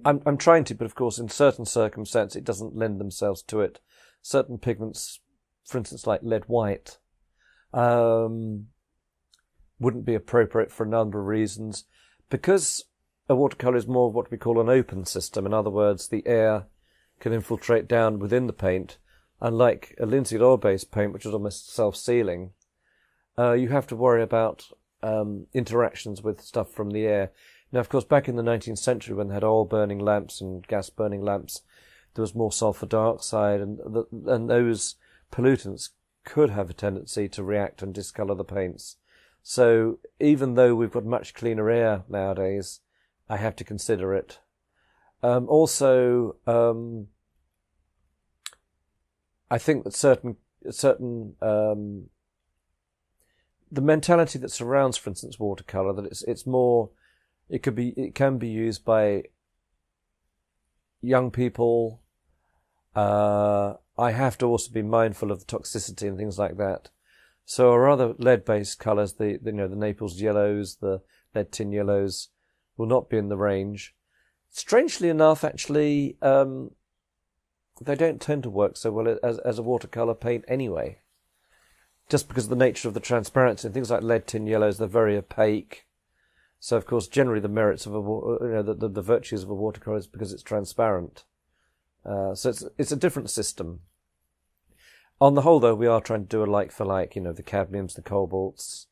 I'm trying to, but of course, in certain circumstances, it doesn't lend themselves to it. Certain pigments, for instance, like lead white, wouldn't be appropriate for a number of reasons. Because a watercolour is more of what we call an open system. In other words, the air can infiltrate down within the paint. Unlike a linseed oil-based paint, which is almost self-sealing, you have to worry about interactions with stuff from the air. Now, of course, back in the 19th century, when they had oil-burning lamps and gas-burning lamps, there was more sulfur dioxide, and those pollutants could have a tendency to react and discolour the paints. So even though we've got much cleaner air nowadays, I have to consider it. Also, I think that certain the mentality that surrounds, for instance, watercolour, that it's more, it can be used by young people. I have to also be mindful of the toxicity and things like that. So our other lead-based colours, the Naples yellows, the lead tin yellows, will not be in the range. Strangely enough, actually, they don't tend to work so well as a watercolour paint anyway. Just because of the nature of the transparency. And things like lead tin yellows, they're very opaque. So, of course, generally the merits of the virtues of a watercolour is because it's transparent. So it's a different system. On the whole, though, we are trying to do a like for like. The cadmiums, the cobalts,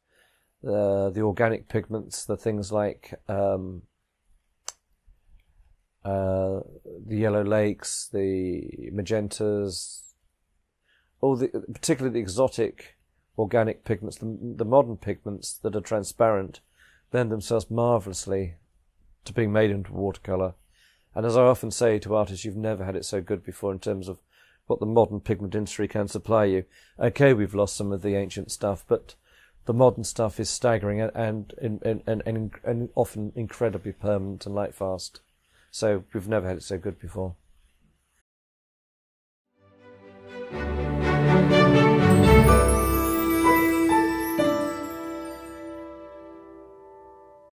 the organic pigments, the things like the yellow lakes, the magentas, particularly the exotic organic pigments, the modern pigments that are transparent, lend themselves marvellously to being made into watercolour. And as I often say to artists, you've never had it so good before in terms of what the modern pigment industry can supply you. Okay, we've lost some of the ancient stuff, but the modern stuff is staggering and often incredibly permanent and light fast. So we've never had it so good before.